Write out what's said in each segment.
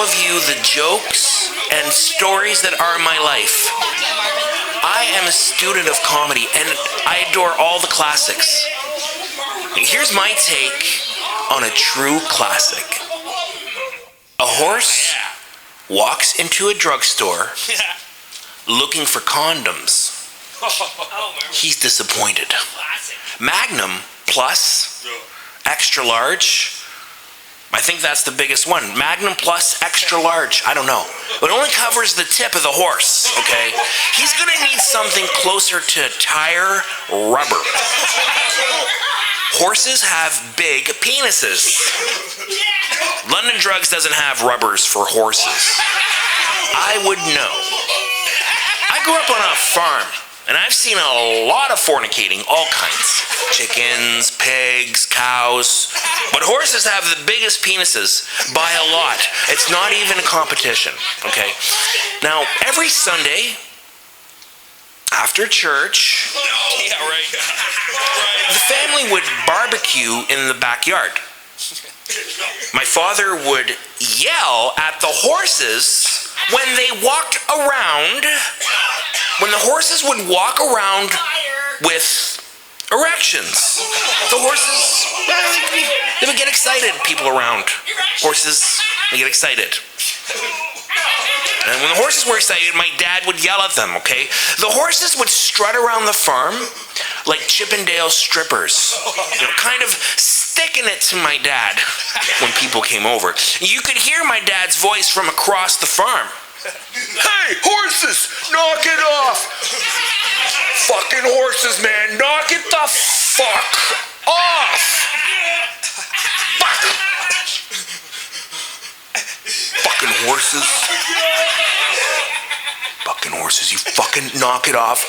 of you the jokes and stories that are my life. I am a student of comedy, and I adore all the classics. Here's my take on a true classic. A horse walks into a drugstore looking for condoms. He's disappointed. Magnum Plus, extra large. I think that's the biggest one. Magnum Plus extra large. I don't know. But it only covers the tip of the horse, okay? He's going to need something closer to tire rubber. Horses have big penises. London Drugs doesn't have rubbers for horses. I would know. I grew up on a farm, and I've seen a lot of fornicating, all kinds. Chickens, pigs, cows. But horses have the biggest penises by a lot. It's not even a competition, okay? Now, every Sunday, after church, the family would barbecue in the backyard. My father would yell at the horses when they walked around, when the horses would walk around with erections. The horses, they would get excited, people around. Horses, they get excited. And when the horses were excited, my dad would yell at them, okay? The horses would strut around the farm like Chippendale strippers, kind of sticking it to my dad when people came over. You could hear my dad's voice from across the farm. Hey, horses, knock it off. Fucking horses, man, knock it the fuck off. Fuck. Fucking horses. Fucking horses, you fucking knock it off.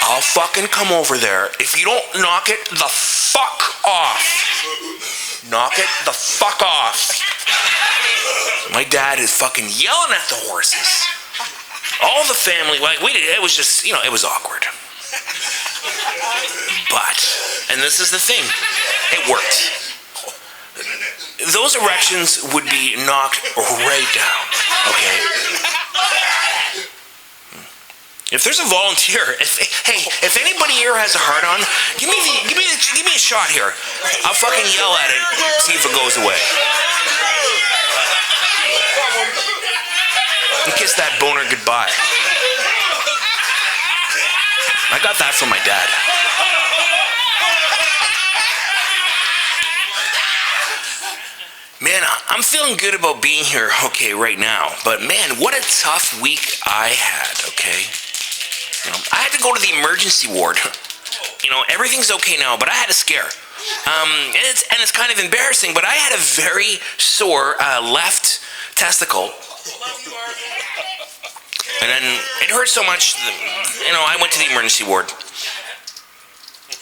I'll fucking come over there. If you don't knock it the fuck off. Knock it the fuck off. My dad is fucking yelling at the horses. All the family, it was just, it was awkward. But, and this is the thing, it worked. Those erections would be knocked right down, okay? If there's a volunteer, if anybody here has a hard-on, give me a shot here. I'll fucking yell at it, see if it goes away. And kiss that boner goodbye. I got that from my dad. Man, I'm feeling good about being here, okay, right now. But man, what a tough week I had, okay? I had to go to the emergency ward. Everything's okay now, but I had a scare. And it's kind of embarrassing, but I had a very sore left testicle. And then it hurt so much that, I went to the emergency ward.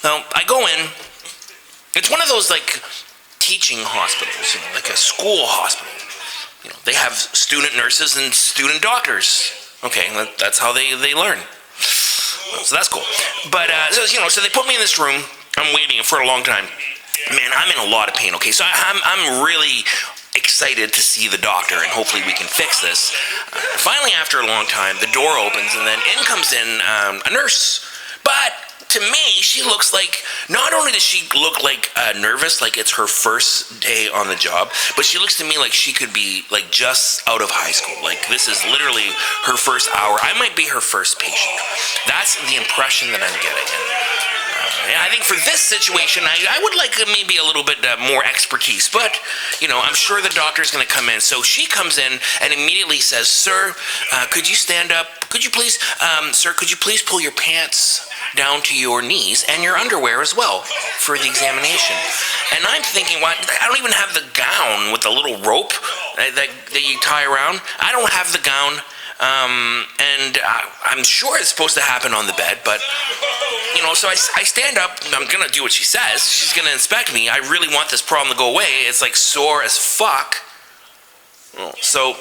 Now, I go in. It's one of those, teaching hospitals, like a school hospital. They have student nurses and student doctors. Okay, that's how they learn. So that's cool. But, so they put me in this room. I'm waiting for a long time. Man, I'm in a lot of pain, okay? So I'm really excited to see the doctor, and hopefully we can fix this. Finally, after a long time, the door opens, and then in comes a nurse. But to me, she looks like, not only does she look like nervous, like it's her first day on the job, but she looks to me like she could be just out of high school. Like this is literally her first hour. I might be her first patient. That's the impression that I'm getting. And I think for this situation, I would like maybe a little bit more expertise, but, I'm sure the doctor's going to come in. So she comes in and immediately says, Sir, could you stand up? Could you please, sir, could you please pull your pants down to your knees and your underwear as well for the examination? And I'm thinking, what? I don't even have the gown with the little rope that you tie around. I don't have the gown. And I'm sure it's supposed to happen on the bed, but, so I stand up, I'm gonna do what she says, she's gonna inspect me, I really want this problem to go away, it's sore as fuck. So,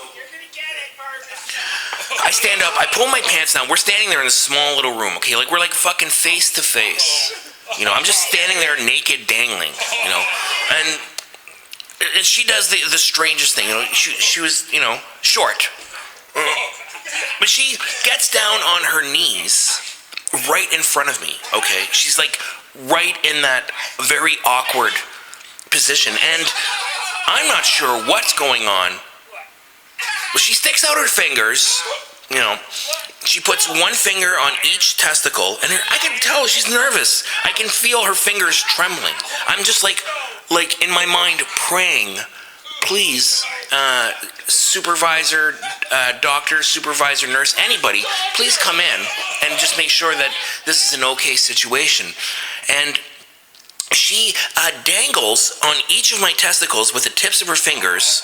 I stand up, I pull my pants down, we're standing there in a small little room, okay, we're fucking face to face. I'm just standing there naked, dangling, and And she does the strangest thing. She was, short. But she gets down on her knees right in front of me, okay? She's like right in that very awkward position. And I'm not sure what's going on. Well, she sticks out her fingers, She puts one finger on each testicle, and I can tell she's nervous. I can feel her fingers trembling. I'm just like in my mind praying, please, supervisor, doctor, supervisor, nurse, anybody, please come in and just make sure that this is an okay situation. And she dangles on each of my testicles with the tips of her fingers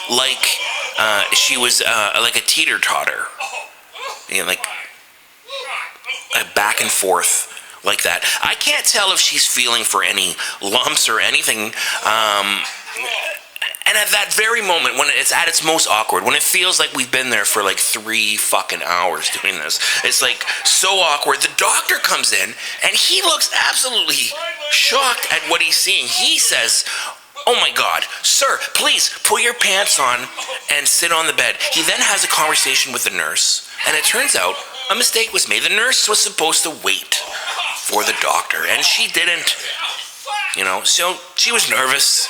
like she was like a teeter-totter. Like back and forth like that. I can't tell if she's feeling for any lumps or anything. And at that very moment, when it's at its most awkward, when it feels like we've been there for like 3 fucking hours doing this, it's like so awkward. The doctor comes in and he looks absolutely shocked at what he's seeing. He says, "Oh my God, sir, please put your pants on and sit on the bed." He then has a conversation with the nurse, and it turns out a mistake was made. The nurse was supposed to wait for the doctor, and she didn't. So she was nervous.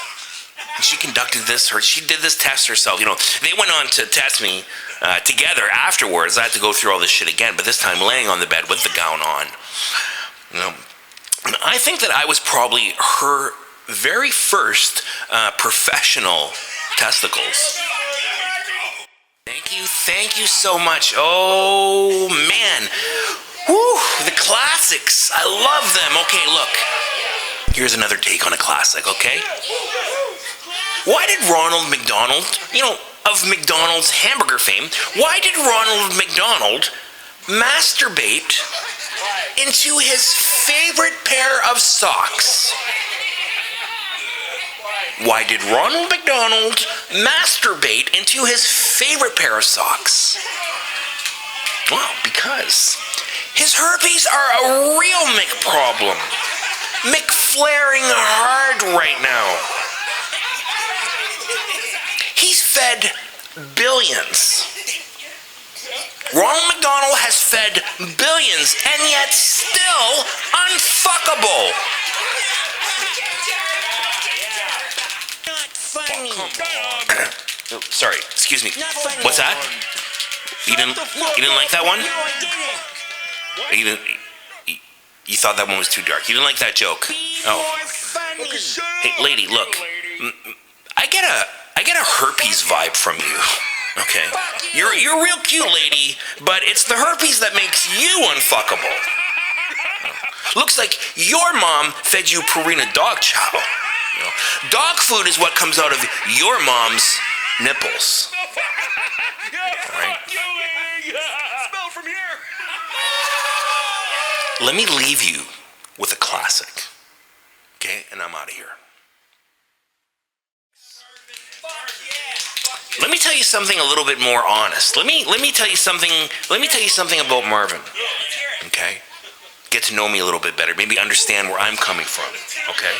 She conducted this, she did this test herself. They went on to test me together afterwards. I had to go through all this shit again, but this time laying on the bed with the gown on. I think that I was probably her very first professional testicles. Thank you so much. Oh, man. Woo, the classics. I love them. Okay, look. Here's another take on a classic, okay? Why did Ronald McDonald, of McDonald's hamburger fame, why did Ronald McDonald masturbate into his favorite pair of socks? Why did Ronald McDonald masturbate into his favorite pair of socks? Well, because his herpes are a real Mick problem. McFlaring hard right now. He's fed billions. Ronald McDonald has fed billions and yet still unfuckable. Not funny. Oh, sorry, excuse me. What's that? You didn't like that one? You thought that one was too dark. You didn't like that joke. Oh. Hey, lady, look. I get a herpes vibe from you. Okay. You're real cute, lady, but it's the herpes that makes you unfuckable. Looks like your mom fed you Purina dog chow. Dog food is what comes out of your mom's nipples. All right. Smell from here. Let me leave you with a classic. Okay, and I'm out of here. Let me tell you something a little bit more honest. Let me tell you something. Let me tell you something about Marvin. Okay? Get to know me a little bit better. Maybe understand where I'm coming from. Okay?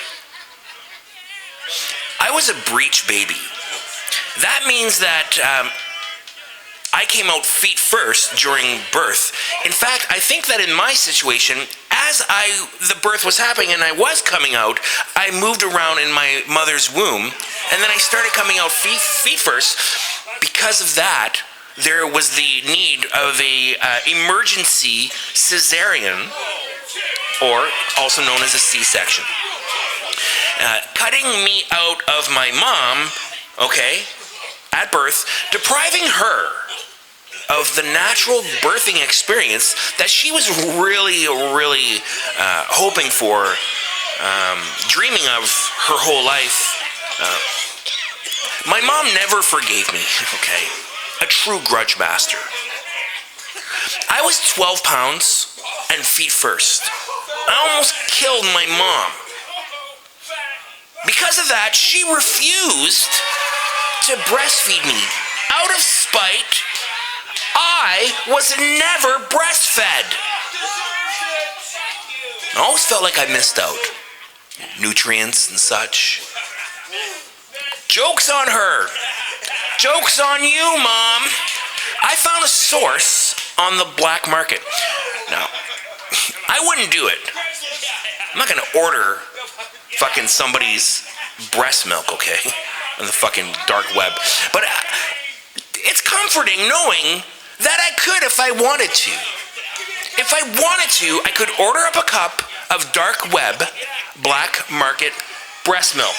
I was a breech baby. That means that I came out feet first during birth. In fact, I think that in my situation, as the birth was happening and I was coming out, I moved around in my mother's womb, and then I started coming out feet first. Because of that, there was the need of a emergency cesarean, or also known as a C-section. Cutting me out of my mom, okay, at birth, depriving her of the natural birthing experience that she was really hoping for, dreaming of her whole life. My mom never forgave me, okay? A true grudge master. I was 12 pounds and feet first. I almost killed my mom. Because of that, she refused to breastfeed me. Out of spite, I was never breastfed. I always felt like I missed out. Nutrients and such. Joke's on her. Joke's on you, Mom. I found a source on the black market. Now, I wouldn't do it. I'm not going to order fucking somebody's breast milk, okay? On the fucking dark web. But it's comforting knowing that I could if I wanted to. If I wanted to, I could order up a cup of dark web, black market breast milk.